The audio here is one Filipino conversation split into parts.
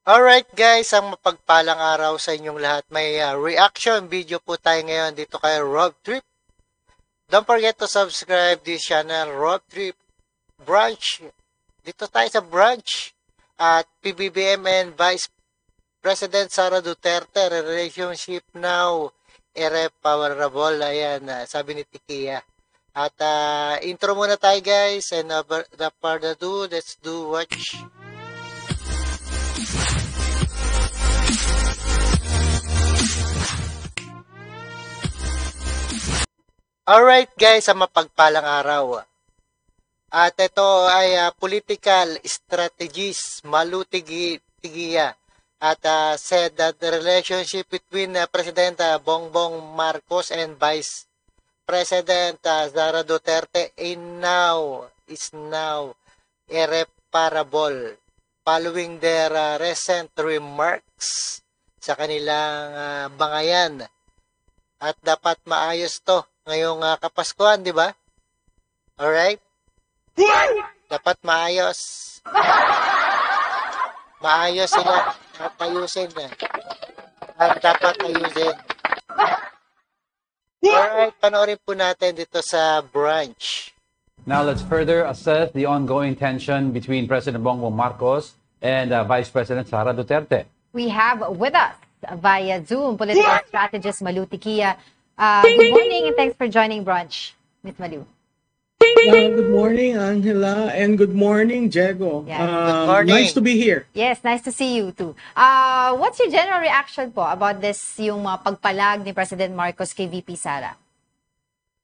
Alright guys, ang mapagpalang araw sa inyong lahat. May reaction video po tayo ngayon dito kay Rob Trip. Don't forget to subscribe this channel, Rob Trip Branch. Dito tayo sa branch at PBBM and Vice President Sara Duterte, relationship now irreparable. Ayan, sabi ni Tikia. At intro muna tayo guys, and without further ado, let's do watch. Alright guys, ang mapagpalang araw. At ito ay political strategist Malu Tigia. At said that the relationship between President Bongbong Marcos and Vice President Sara Duterte is now irreparable following their recent remarks sa kanilang bangayan. At dapat maayos to ngayong Kapaskuhan, di ba? Alright? Dapat maayos. Maayos sila. At ayusin na. At dapat ayusin. Alright, panoorin po natin dito sa branch. Now let's further assess the ongoing tension between President Bongbong Marcos and Vice President Sara Duterte. We have with us via Zoom political strategist Malu Tigia. Good morning and thanks for joining brunch, Ms. Malu. Good morning, Angela, and good morning, Diego. Yes. Good morning. Nice to be here. Yes, nice to see you too. What's your general reaction po about this, yung pagpalag ni President Marcos kay VP Sara?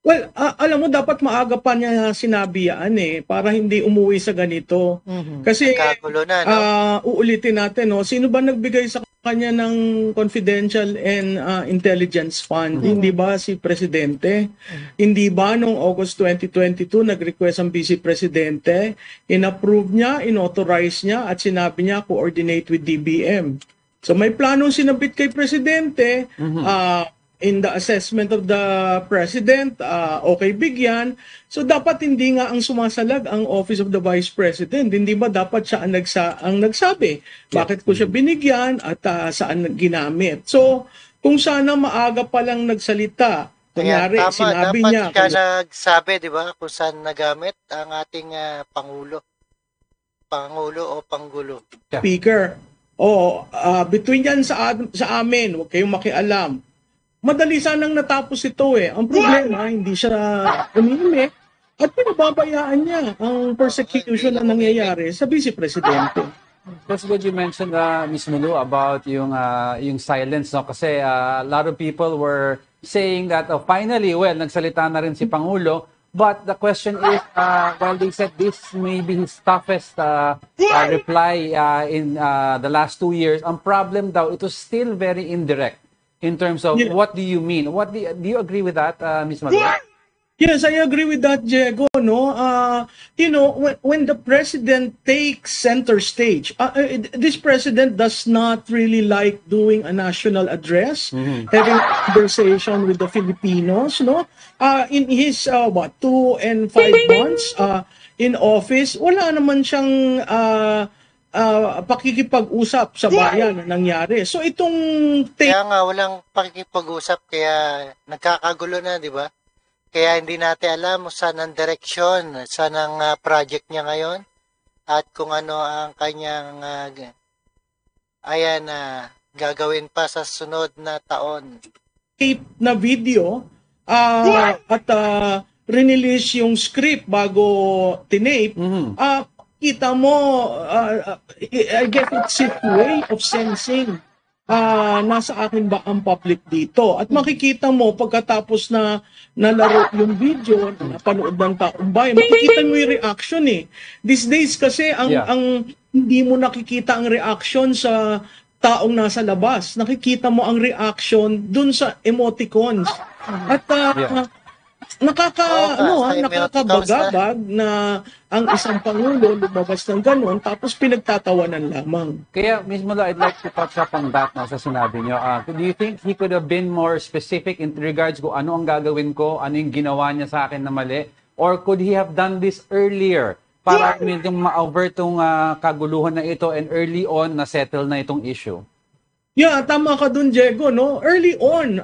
Well, alam mo, dapat maaga pa niya sinabi yan para hindi umuwi sa ganito. Kasi, Kagulo na, no? uulitin natin, no? Sino ba nagbigay sa kanya ng confidential and intelligence fund? Hindi ba si Presidente? Hindi ba noong August 2022 nag-request ang Vice Presidente? In-approve niya, in-authorize niya, at sinabi niya coordinate with DBM. So may planong sinabit kay Presidente, in the assessment of the President, okay bigyan. So dapat hindi nga ang sumasalag ang Office of the Vice President. Hindi ba dapat siya ang nagsabi? Bakit ko siya binigyan at saan ginamit? So kung sana maaga pa lang nagsalita, kunyari sinabi dapat niya. Dapat siya nagsabi, di ba, kung saan nagamit ang ating Pangulo. Pangulo o Panggulo. Speaker, between yan sa amin, huwag kayong makialam. Madali sanang natapos ito Ang problema, hindi siya umimik at pinababayaan niya ang persecution na nangyayari sa Vice Presidente. That's what you mentioned, Ms. Malu, about yung silence. No? Kasi a lot of people were saying that finally, nagsalita na rin si Pangulo. But the question is, while they said this may be his toughest reply in the last 2 years, ang problem daw, it was still very indirect. In terms of what do you mean? Do you agree with that, Ms. Malu? Yes, I agree with that, Diego. No, when the president takes center stage, this president does not really like doing a national address, having a conversation with the Filipinos. No, in his 2 and 5 months in office, wala naman siyang pakikipag-usap sa bayan na nangyari. So itong Kaya nga walang pakikipag-usap, kaya nagkakagulo na, di ba? Kaya hindi natin alam saan ang direksyon, saan ang project niya ngayon, at kung ano ang kanyang gagawin pa sa sunod na taon. tape na video at release yung script bago tinape, kita mo, I guess it's a way of sensing nasa akin ba ang public dito. At makikita mo pagkatapos na nalaro yung video, napanood ng taong bayan, makikita mo yung reaction These days kasi ang hindi mo nakikita ang reaction sa taong nasa labas. Nakikita mo ang reaction dun sa emoticons. At nakakabagabag na ang isang Pangulo lumabas ng ganun tapos pinagtatawanan lamang. Kaya, Ms. Malu, I'd like to touch up on that sa sinabi niyo. Do you think he could have been more specific in regards ko ano ang gagawin ko, ano yung ginawa niya sa akin na mali? Or could he have done this earlier para medyo ma-over itong kaguluhan na ito and early on na settle na itong issue? Yeah, tama ka dun, Diego, no? Early on,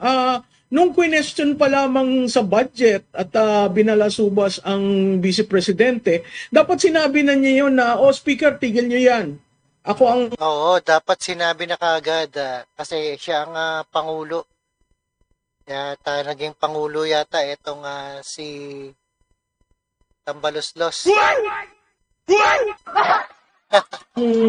nung question pa lamang sa budget at binalasubas ang Vice Presidente, dapat sinabi na niya yun na, Speaker, tigil niyo yan. Ako ang... Oo, dapat sinabi na kaagad kasi siya ang Pangulo. Yata, naging Pangulo yata itong si Tambaloslos.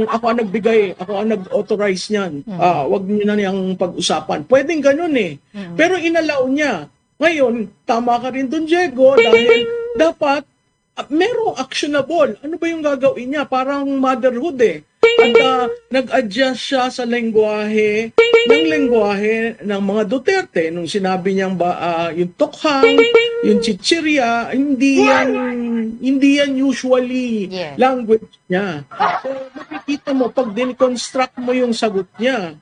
Ako ang nagbigay, ako ang nag-authorize niyan. Wag niyo na niyang pag-usapan. Pwedeng ganun eh. Pero inalaw niya. Ngayon, tama ka rin dun, Diego, dahil dapat merong actionable. Ano ba yung gagawin niya? Parang motherhood eh. At nag-adjust siya sa lengguwahe ng mga Duterte nung sinabi niyang yung tokhang, yung chichirya, hindi yan usually language niya. So makikita mo pag din-construct mo yung sagot niya,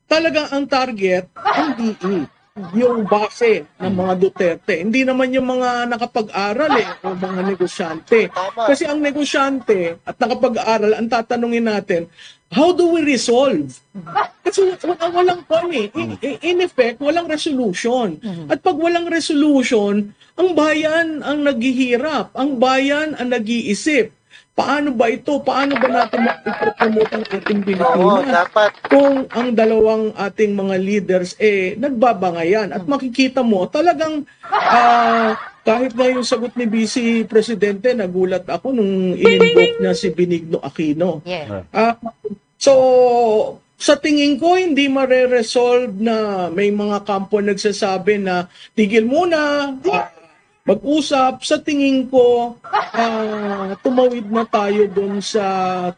talagang ang target hindi yung base ng mga Duterte. Hindi naman yung mga nakapag-aral o mga negosyante. Tama. Kasi ang negosyante at nakapag-aral, ang tatanungin natin, how do we resolve? Kasi walang in effect, walang resolution. At pag walang resolution, ang bayan ang naghihirap, ang bayan ang nag-iisip. Paano ba ito? Paano ba natin ma-promote ang ating Pilipinas? Oo, dapat. Kung ang dalawang ating mga leaders nagbabangayan at makikita mo talagang kahit na yung sagot ni Vice Presidente, nagulat ako nung in-invoke niya si Benigno Aquino. Yeah. So sa tingin ko hindi mare-resolve na may mga kampo nagsasabi na tigil muna, mag-usap. Sa tingin ko, tumawid na tayo dun sa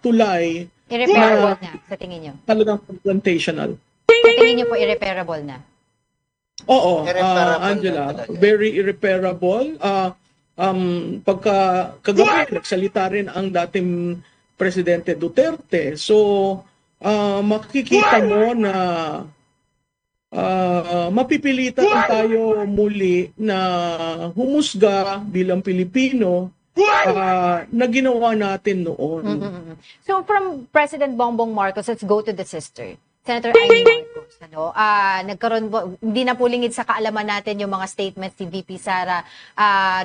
tulay. Irreparable na, sa tingin nyo? Talagang confrontational. Sa tingin nyo po, irreparable na? Oo, Irreparable Angela, na talaga. very irreparable. Pagka kagabi, nagsalita rin ang dating Presidente Duterte. So, makikita mo na mapipilitan tayo muli na humusga bilang Pilipino na ginawa natin noon. So from President Bongbong Marcos, let's go to the sister. Senator Amy Marcos, nagkaroon hindi na pulingid sa kaalaman natin yung mga statements ni VP Sara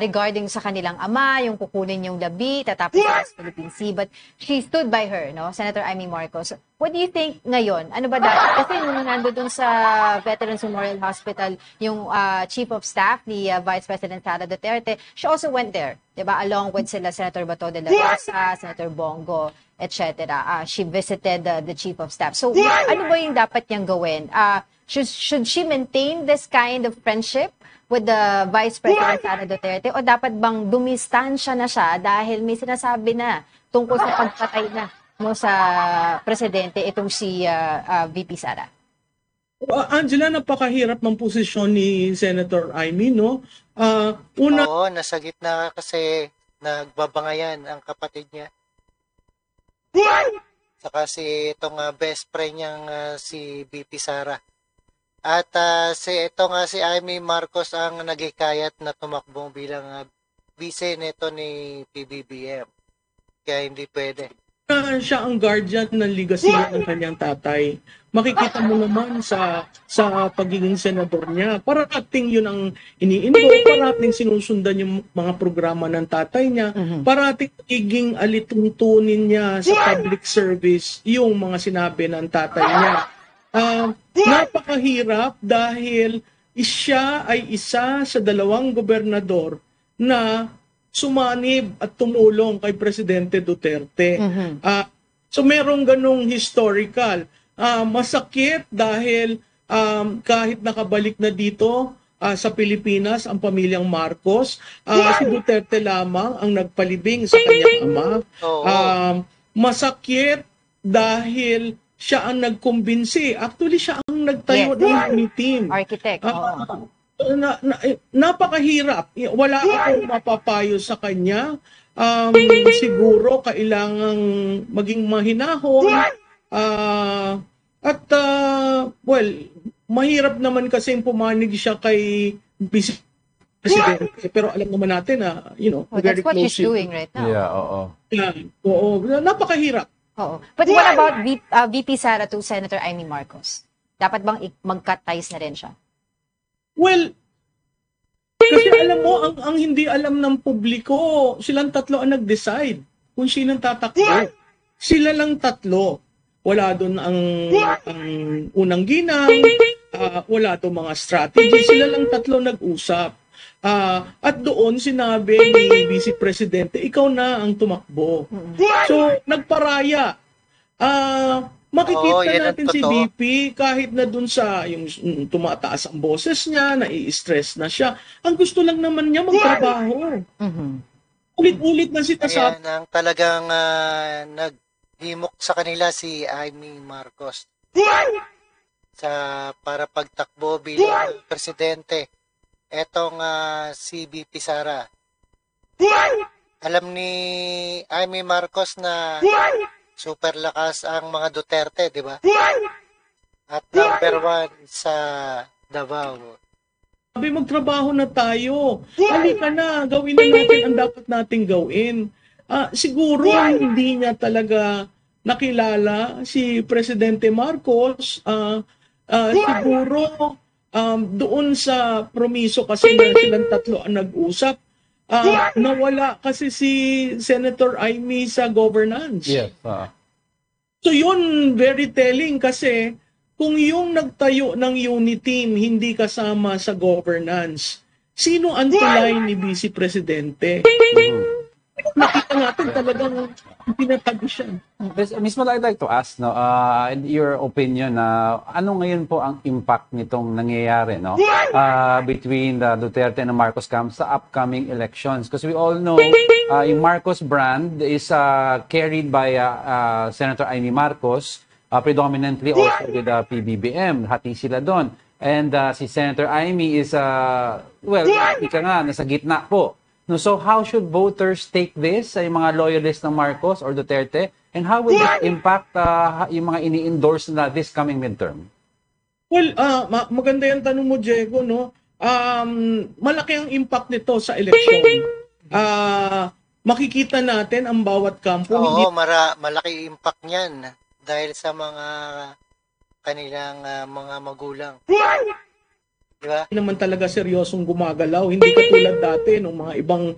regarding sa kanilang ama, yung kukunin yung labi, tatapos sa Philippine Sea, but she stood by her, no? Senator Amy Marcos. What do you think ngayon? Ano ba dapat? Kasi nung nandun sa Veterans Memorial Hospital, yung Chief of Staff ni Vice President Sara Duterte, she also went there, diba? Along with sila Senator Bato de la Rosa, Senator Bongo, etc. She visited the Chief of Staff. So, ano ba yung dapat niyang gawin? Should she maintain this kind of friendship with the Vice President Sara Duterte? O dapat bang dumistansya na siya dahil may sinasabi na tungkol sa pagpatay na sa presidente itong si VP Sara? Angela, napakahirap ng posisyon ni Senator Amy, no? Oo, nasa gitna kasi nagbabangayan ang kapatid niya. Saka si itong best friend niyang si VP Sara. At si Amy Marcos ang nagikayat na tumakbo bilang vice neto ni PBBM. Kaya hindi pwede. Siya ang guardian ng legacy ng kanyang tatay. Makikita mo naman sa pagiging senador niya. Parating yun ang iniinvolve, parating sinusundan yung mga programa ng tatay niya, parating nagiging alituntunin niya sa public service yung mga sinabi ng tatay niya. Napakahirap dahil siya ay isa sa dalawang gobernador na sumanib at tumulong kay Presidente Duterte. So merong ganong historical. Masakit dahil kahit nakabalik na dito sa Pilipinas ang pamilyang Marcos, si Duterte lamang ang nagpalibing sa kanyang ama. Masakit dahil siya ang nagkumbinsi. Actually, siya ang nagtayo ng team. Architect, napakahirap. Wala akong mapapayo sa kanya. Siguro kailangang maging mahinahon. Mahirap naman kasing pumanig siya kay Vice presidente. Pero alam naman natin na, Oh, very that's what she's close doing right now. Yeah, oo. Oo, napakahirap. Oo. But what about VP Sara to Senator Amy Marcos? Dapat bang mag-cut ties na rin siya? Well, kasi alam mo, ang hindi alam ng publiko, silang tatlo ang nag-decide kung sinong tatakbo. Sila lang tatlo. Wala doon ang unang ginang, wala doon mga strategy. Sila lang tatlo nag-usap. At doon sinabi ni Vice Presidente, ikaw na ang tumakbo. So, nagparaya. Makikita yan ang natin si totoo. VP kahit na dun sa yung tumataas ang boses niya, nai-stress na siya. Ang gusto lang naman niya magtrabaho. Ulit-ulit na sinasabi. Ayan ang talagang naghimok sa kanila si Amy Marcos para pagtakbo bilang presidente. Etong si VP Sara. Alam ni Amy Marcos na super lakas ang mga Duterte, di ba? At number 1 sa Davao. Sabi, magtrabaho na tayo. Halika na, gawin na natin ang dapat nating gawin. Siguro hindi niya talaga nakilala si Presidente Marcos. Siguro doon sa promiso kasi na silang tatlo ang nag-usap, nawala kasi si Senator Amy sa governance. Yes. So yun, very telling kasi kung yung nagtayo ng unity team hindi kasama sa governance, sino ang tulay ni Vice Presidente? Nakita natin talagang pinatago siya. Miss Malo, I'd like to ask, no, in your opinion, ano ngayon po ang impact nitong nangyayari, no, between the Duterte and the Marcos camp sa upcoming elections? Because we all know yung Marcos brand is carried by Senator Amy Marcos, predominantly also with the PBBM. Hati sila doon. And si Senator Amy is, ika nga, nasa gitna po. No, so how should voters take this, yung mga loyalists ng Marcos or Duterte, and how will this impact yung mga ini-endorse na this coming midterm? Well, maganda yung tanong mo, Diego, no? Malaki ang impact nito sa election. Makikita natin ang bawat kampo. Oo, malaki impact niyan dahil sa mga kanilang mga magulang. Diba? Hindi naman talaga seryosong gumagalaw. Hindi katulad dati nung mga ibang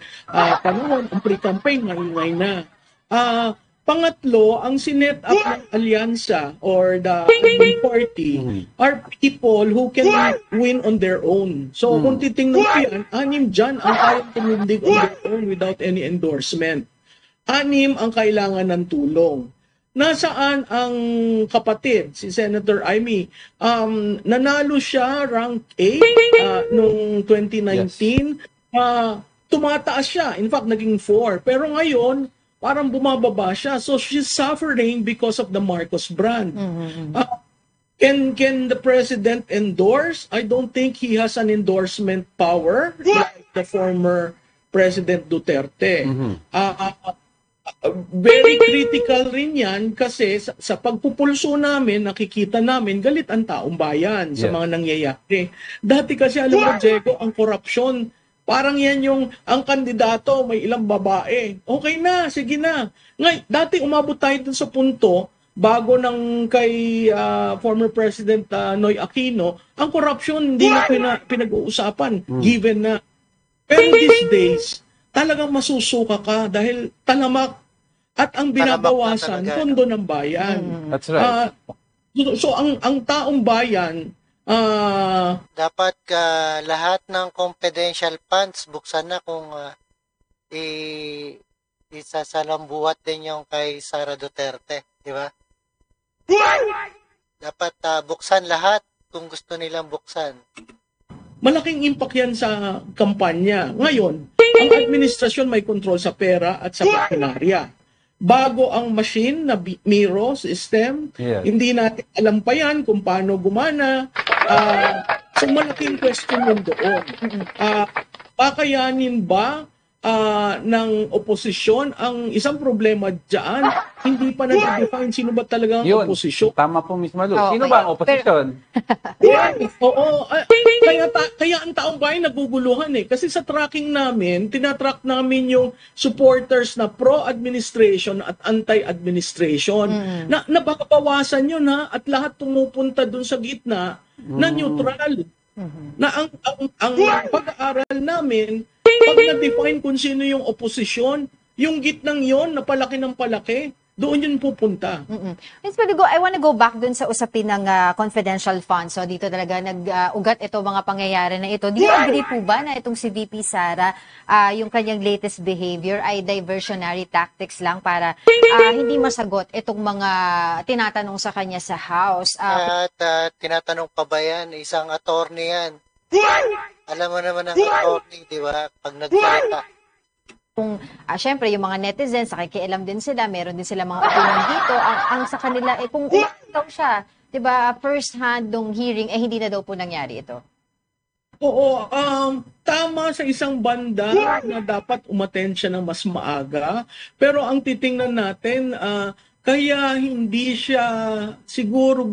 panahon, ang pre-campaign, ngayon na. Pangatlo, ang sinet up ng alyansa or the admin party are people who can win on their own. So kung titingnan ko yan, 6 dyan ang kayang tumindig on their own without any endorsement. 6 ang kailangan ng tulong. Nasaan ang kapatid, si Senator Amy? Nanalo siya rank 8 noong 2019. Tumataas siya. In fact, naging 4. Pero ngayon, parang bumababa siya. So she's suffering because of the Marcos brand. Can the president endorse? I don't think he has an endorsement power like the former President Duterte. Very critical rin yan kasi sa pagpupulso namin, nakikita namin galit ang taong bayan sa mga nangyayari. Dati kasi alam mo, Diego, ang korupsyon, parang yan yung ang kandidato, may ilang babae. Okay na, sige na. Dati umabot tayo dun sa punto, bago ng kay former President Noy Aquino, ang corruption hindi na pinag-uusapan, given na. Pero these days, talagang masusuka ka dahil talamak at ang binabawasan pondo ng bayan. That's right. So ang taong bayan dapat lahat ng confidential funds buksan na kung isasalambuhat din yung kay Sara Duterte, di ba? Dapat buksan lahat kung gusto nilang buksan. Malaking impact yan sa kampanya. Ngayon, ang administrasyon may control sa pera at sa makinarya. Bago ang machine na Miro system, hindi natin alam pa yan kung paano gumana. So malaking question yun doon. Kakayanin ba ng oposisyon. Ang isang problema dyan, hindi pa na-define sino ba talaga ang Yun. oposisyon. Tama po, Miss Malu. Okay. Sino ba ang opposition? Oo. Kaya ang taong bayan naguguluhan eh. Kasi sa tracking namin, tinatrack namin yung supporters na pro-administration at anti-administration. Na nababawasan yun ha, at lahat pumupunta dun sa gitna na neutral. Na ang pag-aaral namin, pag na-define kung sino yung oposisyon, yung gitnang yon na palaki ng palaki, doon yun pupunta. Ms. Malugo, I want to go back dun sa usapin ng confidential funds. So dito talaga nag-ugat ito mga pangyayari na ito. Do you agree po ba na itong si VP Sara, yung kanyang latest behavior ay diversionary tactics lang para hindi masagot itong mga tinatanong sa kanya sa House? At tinatanong pa ba yan? Isang attorney yan. Alam mo naman ang attorney, di ba? Pag nagsalita. Kung syempre yung mga netizens, nakikialam din sila, meron din sila mga opinion dito. Ang sa kanila, kung daw siya, di ba, first hand nung hearing, hindi na daw po nangyari ito. Oo, tama sa isang banda na dapat umattend siya ng mas maaga. Pero ang titingnan natin, kaya hindi siya siguro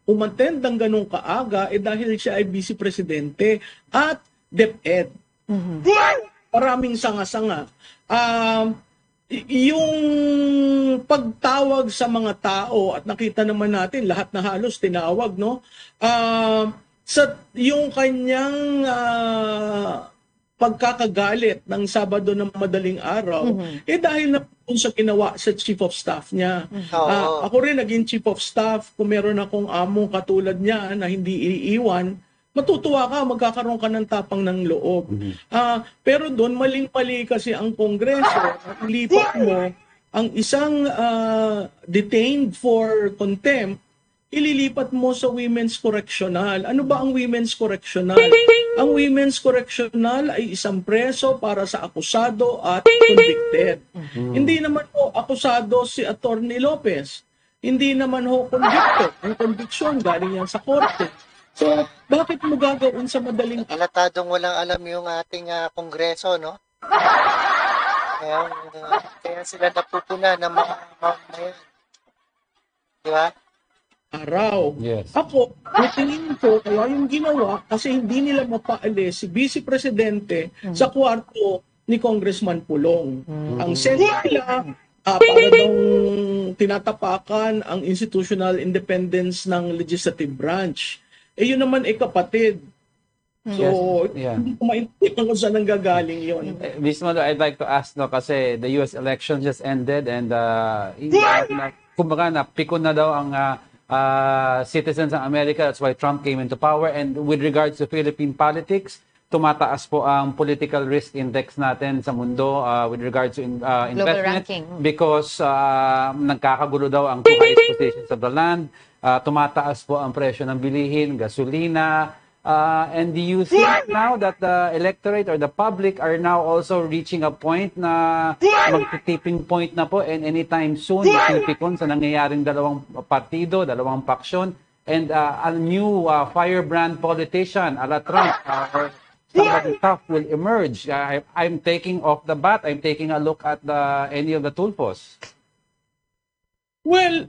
umattend ng ganun kaaga dahil siya ay vice presidente at DepEd. Maraming sanga-sanga. Yung pagtawag sa mga tao at nakita naman natin lahat na halos tinawag, no? Sa yung kanyang pagkakagalit ng Sabado ng madaling araw, dahil na kung sa ginawa sa Chief of Staff niya. Ako rin naging Chief of Staff, kung meron akong among katulad niya na hindi iiwan, matutuwa ka, magkakaroon ka ng tapang ng loob. Pero doon, maling-mali kasi ang Kongreso, ilipat mo ang isang detained for contempt, ililipat mo sa Women's Correctional. Ano ba ang Women's Correctional? Ang Women's Correctional ay isang preso para sa akusado at convicted. Hindi naman ho akusado si Attorney Lopez. Hindi naman ho convicted. Ang conviction galing yan sa korte. So, bakit mo gagawin sa madaling Alatadong walang alam yung ating Kongreso, no? Kaya sila napupuna ng mga mamamayan. Di ba? araw? Yes. Ako, tingin ko, kaya yung ginawa, kasi hindi nila mapaalis si Vice Presidente sa kwarto ni Congressman Pulong. Ang sense nila, para daw tinatapakan ang institutional independence ng legislative branch. Yun naman kapatid. So, Yes. Yeah. hindi ko maintindihan kung saan nanggagaling yun. Miss Malo, I'd like to ask, no, kasi the US election just ended and kumbaga napikon na daw ang citizens ng America. That's why Trump came into power. And with regards to Philippine politics, tumataas po ang political risk index natin sa mundo with regards to investment. ranking. Because nagkakagulo daw ang two highest positions of the land. Tumataas po ang presyo ng bilihin, gasolina. And do you think now that the electorate or the public are now also reaching a point na magti-tipping point na po and anytime soon matipikon sa nangyayaring dalawang partido, dalawang paksyon and a new firebrand politician a la Trump or somebody tough will emerge? I'm taking off the bat. I'm taking a look at any of the tulfos. Well,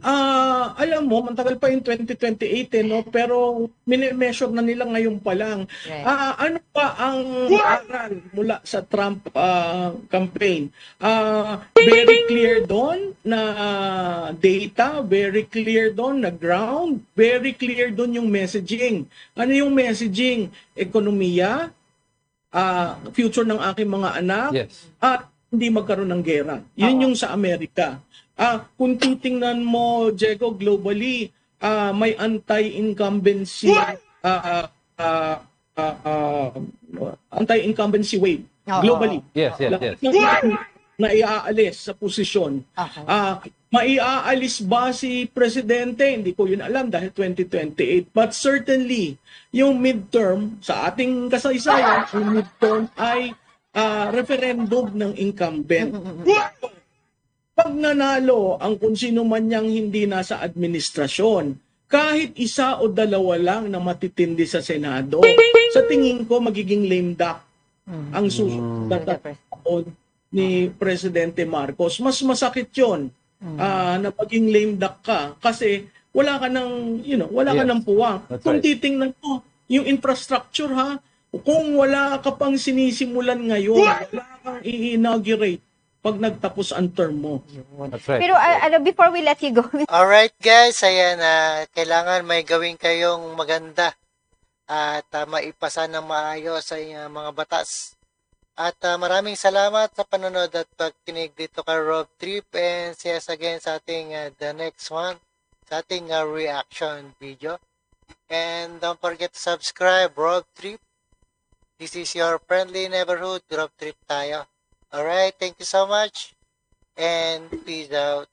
alam mo, mantagal pa yung 2028 no? Pero mini-measure na nila ngayon pa lang. Right. Ano pa ang aral mula sa Trump campaign? Very clear doon na data, very clear doon na ground, very clear doon yung messaging. Ano yung messaging? Ekonomiya, future ng aking mga anak, Yes. at hindi magkaroon ng gera. Yun yung sa Amerika. Kung titingnan mo, Diego, globally, may anti-incumbency anti-incumbency wave globally. Yes. Lahat ng na iaalis sa posisyon. Okay. Maiaalis ba si Presidente? Hindi ko yun alam dahil 2028. But certainly, yung midterm, sa ating kasaysayan, yung midterm ay referendum ng incumbent. Pag nanalo ang kung sino man niyang hindi nasa administrasyon, kahit isa o dalawa lang na matitindi sa Senado, sa tingin ko magiging lame duck ang susunod na taon ni Presidente Marcos. Mas masakit 'yon na maging lame duck ka kasi wala ka ng, wala ka Yes. ng puwang. That's Kung right. titingnan mo, yung infrastructure ha, kung wala ka pang sinisimulan ngayon, wala kang i-inaugurate pag nagtapos ang term mo. That's right. Pero before we let you go, Alright guys, ayan, kailangan may gawin kayong maganda at maipasa ng maayos sa inyong mga batas. At maraming salamat sa panonood at pagkinig dito kay Rob Trip, and see us again sa ating the next one, sa ating reaction video. And don't forget to subscribe, Rob Trip. This is your friendly neighborhood, Rob Trip tayo. Alright, thank you so much and peace out.